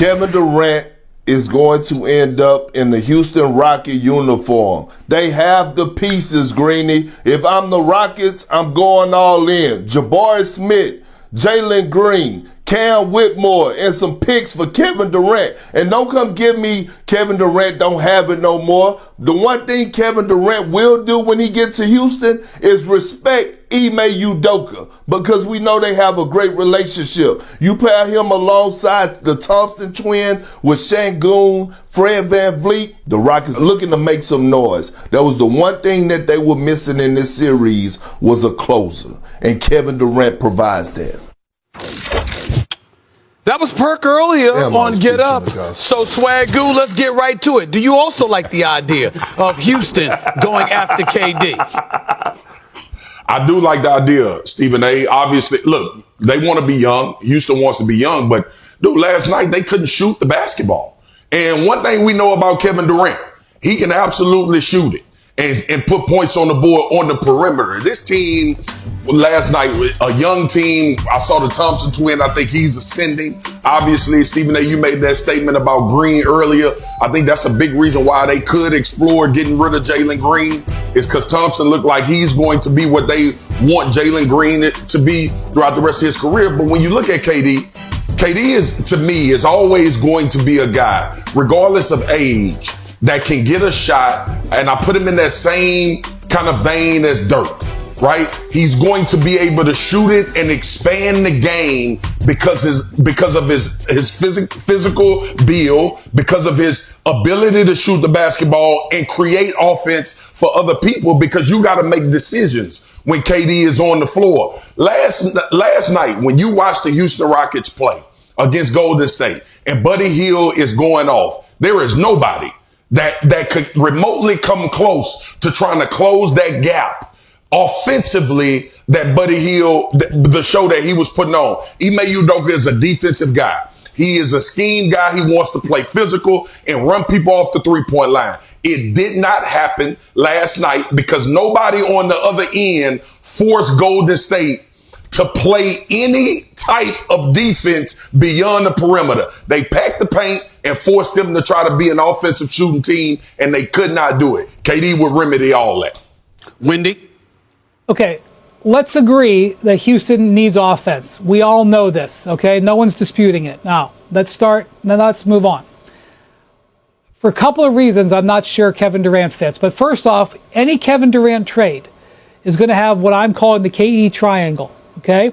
Kevin Durant is going to end up in the Houston Rocket uniform. They have the pieces, Greeny. If I'm the Rockets, I'm going all in. Jabari Smith, Jalen Green, Cam Whitmore, and some picks for Kevin Durant. And don't come give me Kevin Durant don't have it no more. The one thing Kevin Durant will do when he gets to Houston is respect Ime Udoka, because we know they have a great relationship. You pair him alongside the Thompson twin with Şengün, Fred VanVleet, the Rockets looking to make some noise. That was the one thing that they were missing in this series was a closer, and Kevin Durant provides that. That was Perk earlier on Get Up. So, Swagoo, let's get right to it. Do you also like the idea of Houston going after KD? I do like the idea, Stephen A. Obviously, look, they want to be young. Houston wants to be young. But, dude, last night they couldn't shoot the basketball. And one thing we know about Kevin Durant, he can absolutely shoot it and put points on the board on the perimeter. This team last night, a young team, I saw the Thompson twin. I think he's ascending. Obviously, Stephen A., you made that statement about Green earlier. I think that's a big reason why they could explore getting rid of Jalen Green, is because Thompson looked like he's going to be what they want Jalen Green to be throughout the rest of his career. But when you look at KD is, to me, is always going to be a guy, regardless of age, that can get a shot, and I put him in that same kind of vein as Dirk, right? He's going to be able to shoot it and expand the game because of his physical build, because of his ability to shoot the basketball and create offense for other people, because you got to make decisions when KD is on the floor. Last night, when you watch the Houston Rockets play against Golden State and Buddy Hield is going off, there is nobody that could remotely come close to trying to close that gap offensively that Buddy Hield, the show that he was putting on. Ime Udoka is a defensive guy. He is a scheme guy. He wants to play physical and run people off the three-point line. It did not happen last night because nobody on the other end forced Golden State to play any type of defense beyond the perimeter. They packed the paint and forced them to try to be an offensive shooting team, and they could not do it. KD would remedy all that. Wendy? Okay, let's agree that Houston needs offense. We all know this, okay? No one's disputing it. Now, let's move on. For a couple of reasons, I'm not sure Kevin Durant fits. But first off, any Kevin Durant trade is going to have what I'm calling the KE triangle. Okay?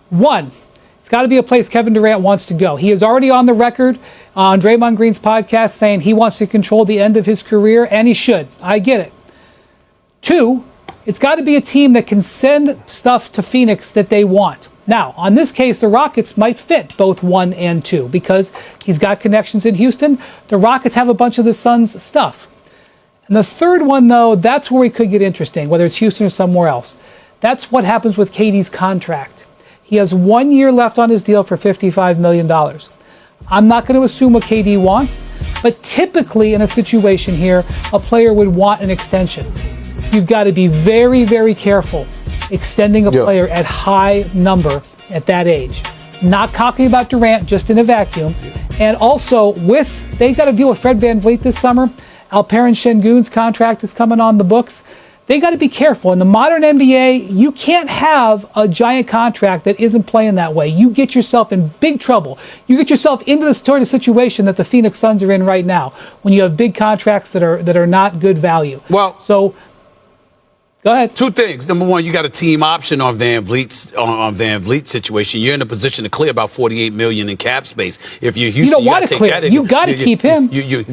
One, it's got to be a place Kevin Durant wants to go. He is already on the record on Draymond Green's podcast saying he wants to control the end of his career, and he should. I get it. Two, it's got to be a team that can send stuff to Phoenix that they want. Now, on this case, the Rockets might fit both 1 and 2 because he's got connections in Houston. The Rockets have a bunch of the Suns' stuff. And the third one, though, that's where it could get interesting, whether it's Houston or somewhere else. That's what happens with KD's contract. He has 1 year left on his deal for $55 million. I'm not going to assume what KD wants, but typically in a situation here, a player would want an extension. You've got to be very, very careful extending a player at high number at that age. Not talking about Durant, just in a vacuum. And also, they got to deal with Fred VanVleet this summer. Alperen Şengün's contract is coming on the books. They got to be careful. In the modern NBA, you can't have a giant contract that isn't playing that way. You get yourself in big trouble. You get yourself into the sort of situation that the Phoenix Suns are in right now, when you have big contracts that are not good value. Well, so go ahead. Two things. Number one, you got a team option on VanVleet's situation. You're in a position to clear about $48 million in cap space. If you're Houston, you don't want to clear. You got to keep him. You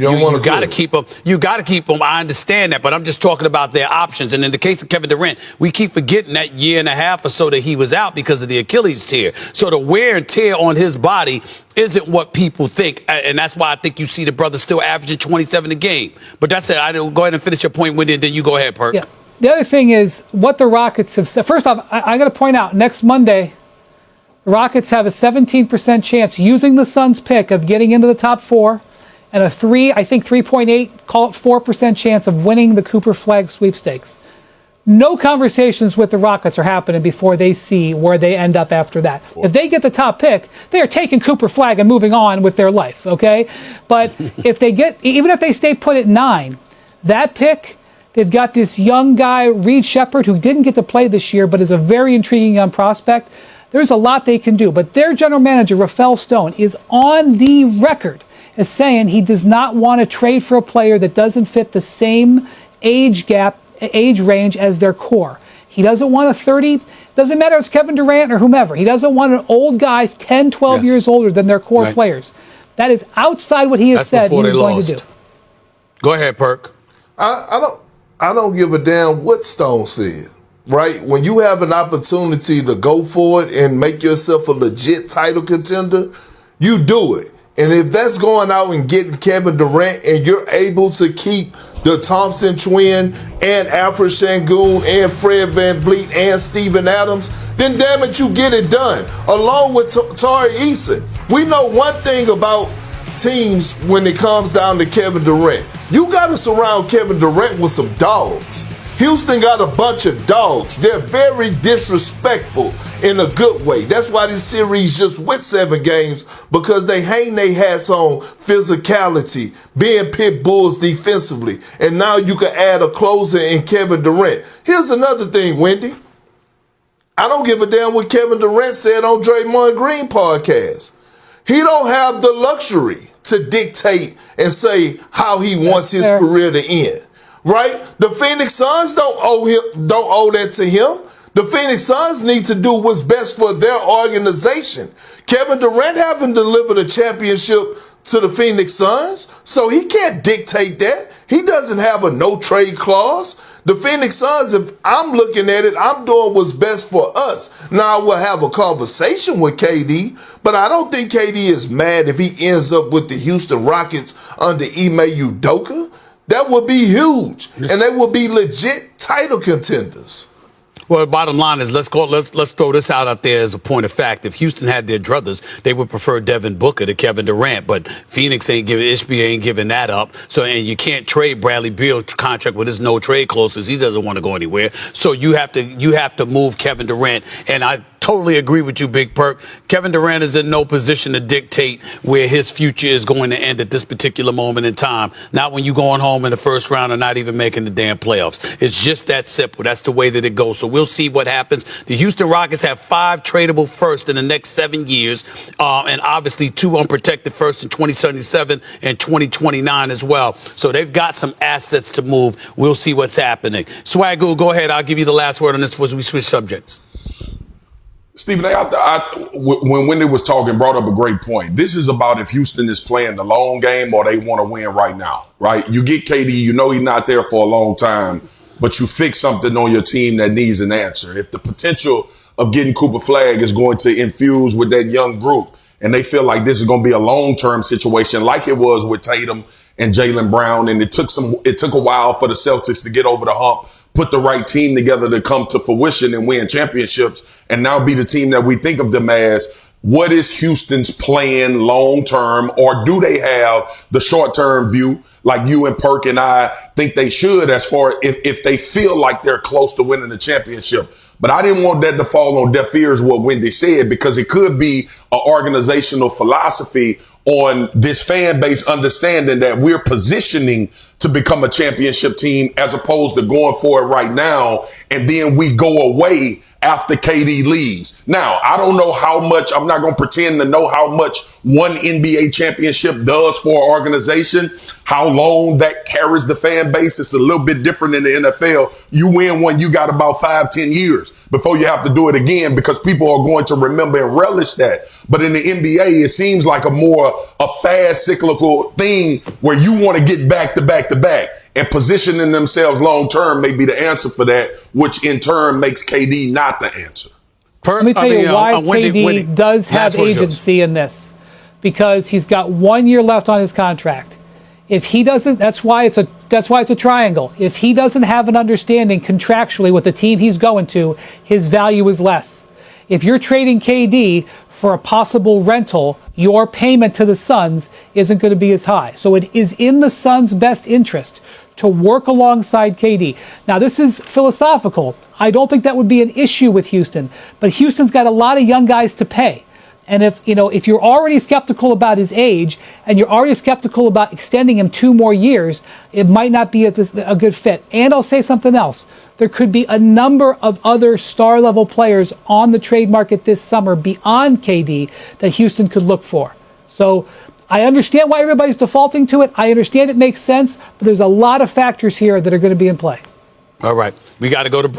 got to keep him. You got to keep him. I understand that, but I'm just talking about their options. And in the case of Kevin Durant, we keep forgetting that year and a half or so that he was out because of the Achilles tear. So the wear and tear on his body isn't what people think, and that's why I think you see the brother still averaging 27 a game. But that's it. Go ahead and finish your point with it, then you go ahead, Perk. Yeah. The other thing is what the Rockets have said. First off, I got to point out, next Monday, the Rockets have a 17% chance using the Suns' pick of getting into the top 4 and a 3.8, call it 4% chance of winning the Cooper Flag sweepstakes. No conversations with the Rockets are happening before they see where they end up after that. If they get the top pick, they are taking Cooper Flagg and moving on with their life, okay? But if they get, even if they stay put at 9, that pick, they've got this young guy, Reed Shepherd, who didn't get to play this year, but is a very intriguing young prospect. There's a lot they can do. But their general manager, Rafael Stone, is on the record as saying he does not want to trade for a player that doesn't fit the same age range as their core. He doesn't want a 30, doesn't matter if it's Kevin Durant or whomever. He doesn't want an old guy 10, 12 years older than their core players. That is outside what he has said he was going to do. Go ahead, Perk. I don't give a damn what Stone said, right? When you have an opportunity to go for it and make yourself a legit title contender, you do it. And if that's going out and getting Kevin Durant and you're able to keep the Thompson twin and Alfred Şengün and Fred VanVleet and Steven Adams, then damn it, you get it done. Along with Tari Eason. We know one thing about teams when it comes down to Kevin Durant. You got to surround Kevin Durant with some dogs. Houston got a bunch of dogs. They're very disrespectful in a good way. That's why this series just went 7 games, because they hang their hats on physicality, being pit bulls defensively. And now you can add a closer in Kevin Durant. Here's another thing, Wendy. I don't give a damn what Kevin Durant said on Draymond Green podcast. He don't have the luxury to dictate and say how he wants his career to end. Right? The Phoenix Suns don't owe that to him. The Phoenix Suns need to do what's best for their organization. Kevin Durant haven't delivered a championship to the Phoenix Suns, so he can't dictate that. He doesn't have a no-trade clause. The Phoenix Suns, if I'm looking at it, I'm doing what's best for us. Now, I will have a conversation with KD, but I don't think KD is mad if he ends up with the Houston Rockets under Ime Udoka. That would be huge, and they will be legit title contenders. Well, the bottom line is let's throw this out there as a point of fact. If Houston had their druthers, they would prefer Devin Booker to Kevin Durant, but Phoenix Ishbia ain't giving that up. So, and you can't trade Bradley Beal's contract with his no trade clauses. He doesn't want to go anywhere. So you have to move Kevin Durant, and I totally agree with you, Big Perk. Kevin Durant is in no position to dictate where his future is going to end at this particular moment in time. Not when you're going home in the first round or not even making the damn playoffs. It's just that simple. That's the way that it goes. So we'll see what happens. The Houston Rockets have 5 tradable firsts in the next 7 years, and obviously 2 unprotected firsts in 2077 and 2029 as well. So they've got some assets to move. We'll see what's happening. Swagoo, go ahead. I'll give you the last word on this before we switch subjects. Stephen, when Wendy was talking, brought up a great point. This is about if Houston is playing the long game or they want to win right now, right? You get KD, you know he's not there for a long time, but you fix something on your team that needs an answer. If the potential of getting Cooper Flagg is going to infuse with that young group, and they feel like this is going to be a long-term situation like it was with Tatum and Jaylen Brown, and it took a while for the Celtics to get over the hump, put the right team together to come to fruition and win championships, and now be the team that we think of them as. What is Houston's plan long-term, or do they have the short-term view like you and Perk and I think they should, as far if they feel like they're close to winning the championship? But I didn't want that to fall on deaf ears, what Wendy said, because it could be an organizational philosophy on this fan base understanding that we're positioning to become a championship team as opposed to going for it right now. And then we go away after KD leaves. Now, I don't know how much, I'm not going to pretend to know how much one NBA championship does for an organization, how long that carries the fan base. It's a little bit different in the NFL. You win one, you got about 5-10 years before you have to do it again, because people are going to remember and relish that. But in the NBA, it seems like a fast cyclical thing where you want to get back to back to back. And positioning themselves long-term may be the answer for that, which in turn makes KD not the answer. Let me tell you why KD does have agency in this. Because he's got 1 year left on his contract. If he doesn't, that's why it's a triangle. If he doesn't have an understanding contractually with the team he's going to, his value is less. If you're trading KD for a possible rental, your payment to the Suns isn't going to be as high. So it is in the Suns' best interest to work alongside KD. Now, this is philosophical. I don't think that would be an issue with Houston, but Houston's got a lot of young guys to pay. And if you're already skeptical about his age and you're already skeptical about extending him 2 more years, it might not be a good fit. And I'll say something else. There could be a number of other star-level players on the trade market this summer beyond KD that Houston could look for. So I understand why everybody's defaulting to it. I understand it makes sense, but there's a lot of factors here that are going to be in play. All right. We got to go to